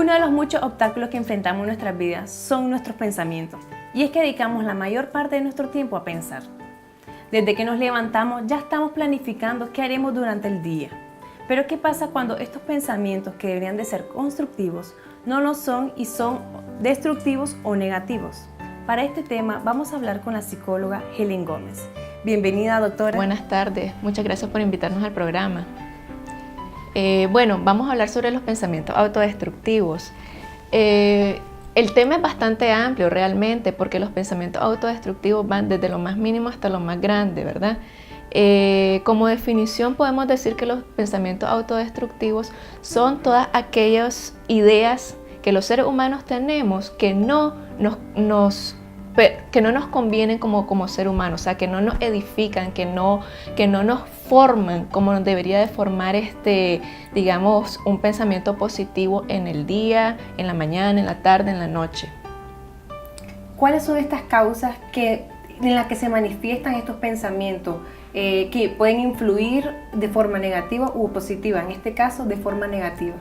Uno de los muchos obstáculos que enfrentamos en nuestras vidas son nuestros pensamientos. Y es que dedicamos la mayor parte de nuestro tiempo a pensar. Desde que nos levantamos ya estamos planificando qué haremos durante el día. Pero ¿qué pasa cuando estos pensamientos que deberían de ser constructivos no lo son y son destructivos o negativos? Para este tema vamos a hablar con la psicóloga Helen Gómez. Bienvenida, doctora. Buenas tardes, muchas gracias por invitarnos al programa. Vamos a hablar sobre los pensamientos autodestructivos. El tema es bastante amplio realmente porque los pensamientos autodestructivos van desde lo más mínimo hasta lo más grande, ¿verdad? Como definición podemos decir que los pensamientos autodestructivos son todas aquellas ideas que los seres humanos tenemos que no nos convienen como ser humano, o sea, que no nos edifican, que no nos forman como nos debería de formar digamos, un pensamiento positivo en el día, en la mañana, en la tarde, en la noche. ¿Cuáles son estas causas en las que se manifiestan estos pensamientos que pueden influir de forma negativa u positiva? En este caso, de forma negativa.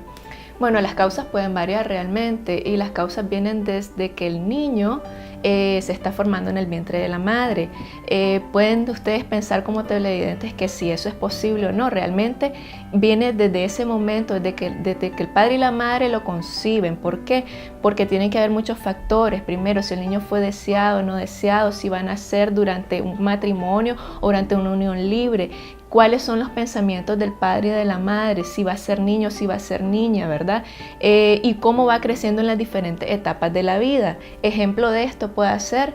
Bueno, las causas pueden variar realmente y las causas vienen desde que el niño se está formando en el vientre de la madre. Pueden ustedes pensar como televidentes que si eso es posible o no. Realmente viene desde ese momento, desde que el padre y la madre lo conciben. ¿Por qué? Porque tienen que haber muchos factores. Primero, si el niño fue deseado o no deseado, si va a nacer durante un matrimonio o durante una unión libre. ¿Cuáles son los pensamientos del padre y de la madre? Si va a ser niño, si va a ser niña, ¿verdad? Y cómo va creciendo en las diferentes etapas de la vida. Ejemplo de esto puede ser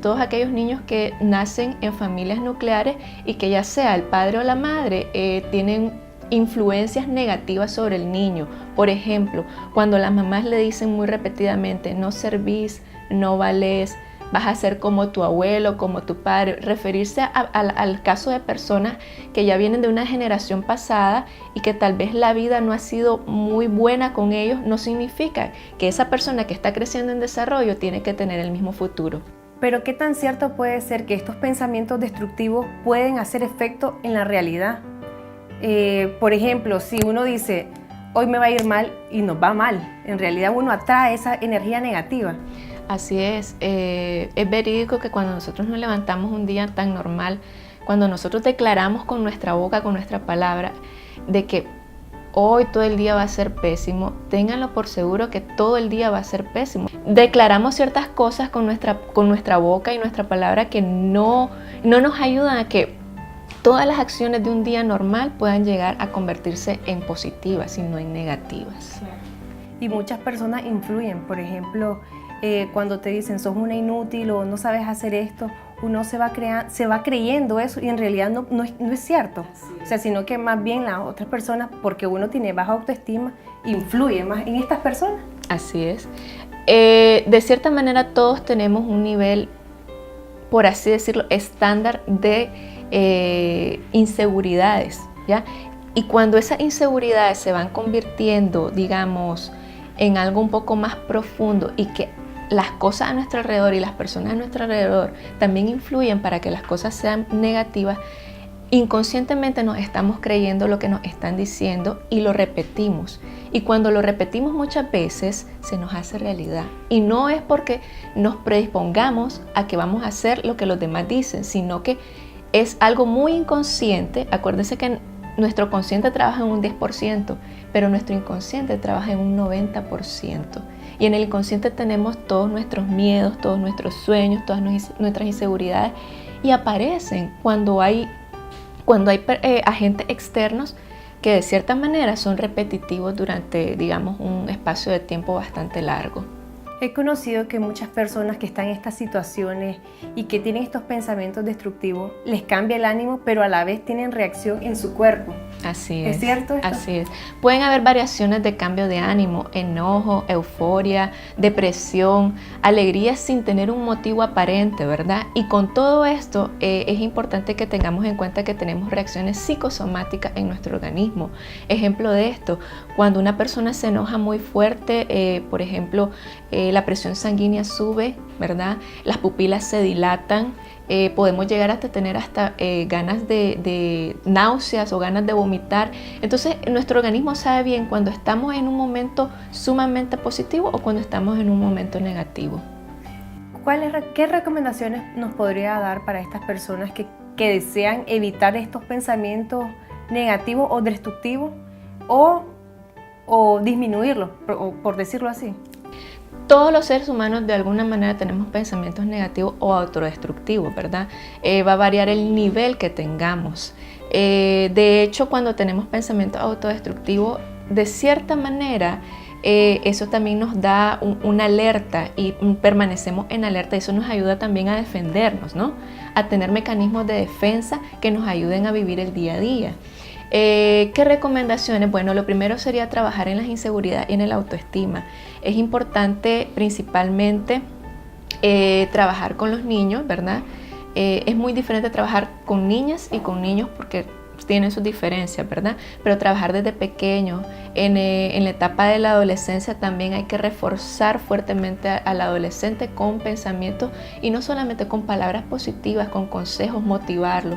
todos aquellos niños que nacen en familias nucleares y que ya sea el padre o la madre tienen influencias negativas sobre el niño. Por ejemplo, cuando las mamás le dicen muy repetidamente, no servís, no valés, vas a ser como tu abuelo, como tu padre, referirse al caso de personas que ya vienen de una generación pasada y que tal vez la vida no ha sido muy buena con ellos, no significa que esa persona que está creciendo en desarrollo tiene que tener el mismo futuro. Pero ¿qué tan cierto puede ser que estos pensamientos destructivos pueden hacer efecto en la realidad? Por ejemplo, si uno dice, hoy me va a ir mal y nos va mal, en realidad uno atrae esa energía negativa. Así es verídico que cuando nosotros nos levantamos un día tan normal, cuando nosotros declaramos con nuestra boca, con nuestra palabra, de que hoy todo el día va a ser pésimo, ténganlo por seguro que todo el día va a ser pésimo. Declaramos ciertas cosas con nuestra boca y nuestra palabra que no nos ayudan a que todas las acciones de un día normal puedan llegar a convertirse en positivas y no en negativas. Y muchas personas influyen, por ejemplo, cuando te dicen sos una inútil o no sabes hacer esto, uno se va creyendo eso y en realidad no es cierto. O sea, sino que más bien las otras personas, porque uno tiene baja autoestima, influye más en estas personas. Así es. De cierta manera todos tenemos un nivel, por así decirlo, estándar de inseguridades, ¿ya? Y cuando esas inseguridades se van convirtiendo, digamos, en algo un poco más profundo y que las cosas a nuestro alrededor y las personas a nuestro alrededor también influyen para que las cosas sean negativas, inconscientemente nos estamos creyendo lo que nos están diciendo y lo repetimos. Y cuando lo repetimos muchas veces, se nos hace realidad. Y no es porque nos predispongamos a que vamos a hacer lo que los demás dicen, sino que es algo muy inconsciente. Acuérdense que nuestro consciente trabaja en un 10%, pero nuestro inconsciente trabaja en un 90%. Y en el inconsciente tenemos todos nuestros miedos, todos nuestros sueños, todas nuestras inseguridades y aparecen cuando hay agentes externos que de cierta manera son repetitivos durante, digamos, un espacio de tiempo bastante largo. He conocido que muchas personas que están en estas situaciones y que tienen estos pensamientos destructivos, les cambia el ánimo, pero a la vez tienen reacción en su cuerpo. Así es. ¿Es cierto esto? Así es. Pueden haber variaciones de cambio de ánimo, enojo, euforia, depresión, alegría sin tener un motivo aparente, ¿verdad? Y con todo esto es importante que tengamos en cuenta que tenemos reacciones psicosomáticas en nuestro organismo. Ejemplo de esto, cuando una persona se enoja muy fuerte, por ejemplo, la presión sanguínea sube, ¿verdad? Las pupilas se dilatan, podemos llegar hasta tener ganas de náuseas o ganas de vomitar. Entonces nuestro organismo sabe bien cuando estamos en un momento sumamente positivo o cuando estamos en un momento negativo. ¿Qué recomendaciones nos podría dar para estas personas que desean evitar estos pensamientos negativos o destructivos o disminuirlos, por decirlo así? Todos los seres humanos de alguna manera tenemos pensamientos negativos o autodestructivos, ¿verdad? Va a variar el nivel que tengamos. De hecho, cuando tenemos pensamientos autodestructivos, de cierta manera, eso también nos da una alerta y permanecemos en alerta. Eso nos ayuda también a defendernos, ¿no? A tener mecanismos de defensa que nos ayuden a vivir el día a día. ¿Qué recomendaciones? Bueno, lo primero sería trabajar en las inseguridades y en el autoestima. Es importante principalmente trabajar con los niños, ¿verdad? Es muy diferente trabajar con niñas y con niños porque tienen sus diferencias, ¿verdad? Pero trabajar desde pequeños, en la etapa de la adolescencia también hay que reforzar fuertemente al adolescente con pensamientos y no solamente con palabras positivas, con consejos, motivarlo.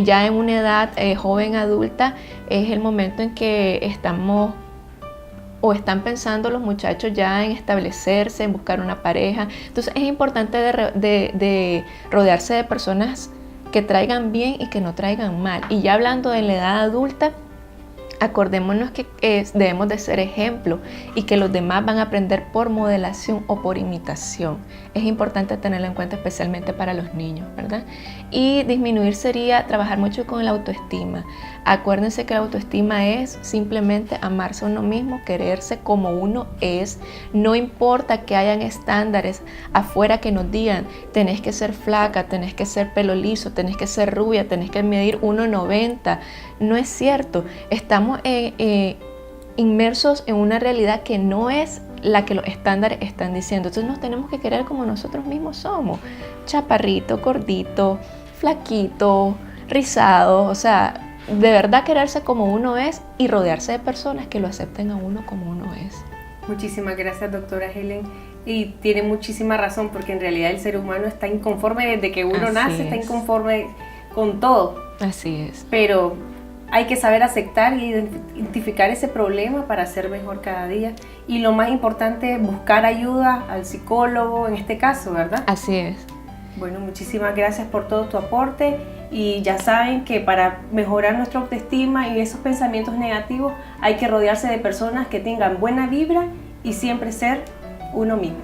Ya en una edad joven adulta es el momento en que estamos o están pensando los muchachos ya en establecerse, en buscar una pareja. Entonces es importante de rodearse de personas que traigan bien y que no traigan mal. Y ya hablando de la edad adulta, acordémonos que debemos de ser ejemplo y que los demás van a aprender por modelación o por imitación. Es importante tenerlo en cuenta especialmente para los niños, ¿verdad? Y disminuir sería trabajar mucho con la autoestima. Acuérdense que la autoestima es simplemente amarse a uno mismo, quererse como uno es. No importa que hayan estándares afuera que nos digan tenés que ser flaca, tenés que ser pelo liso, tenés que ser rubia, tenés que medir 1,90. No es cierto. Estamos inmersos en una realidad que no es la que los estándares están diciendo. Entonces nos tenemos que querer como nosotros mismos somos. Chaparrito, gordito, flaquito, rizado. O sea, de verdad quererse como uno es y rodearse de personas que lo acepten a uno como uno es. Muchísimas gracias, doctora Helen. Y tiene muchísima razón porque en realidad el ser humano está inconforme desde que uno nace, está inconforme con todo. Así es. Pero hay que saber aceptar y identificar ese problema para ser mejor cada día. Y lo más importante es buscar ayuda al psicólogo en este caso, ¿verdad? Así es. Bueno, muchísimas gracias por todo tu aporte. Y ya saben que para mejorar nuestra autoestima y esos pensamientos negativos hay que rodearse de personas que tengan buena vibra y siempre ser uno mismo.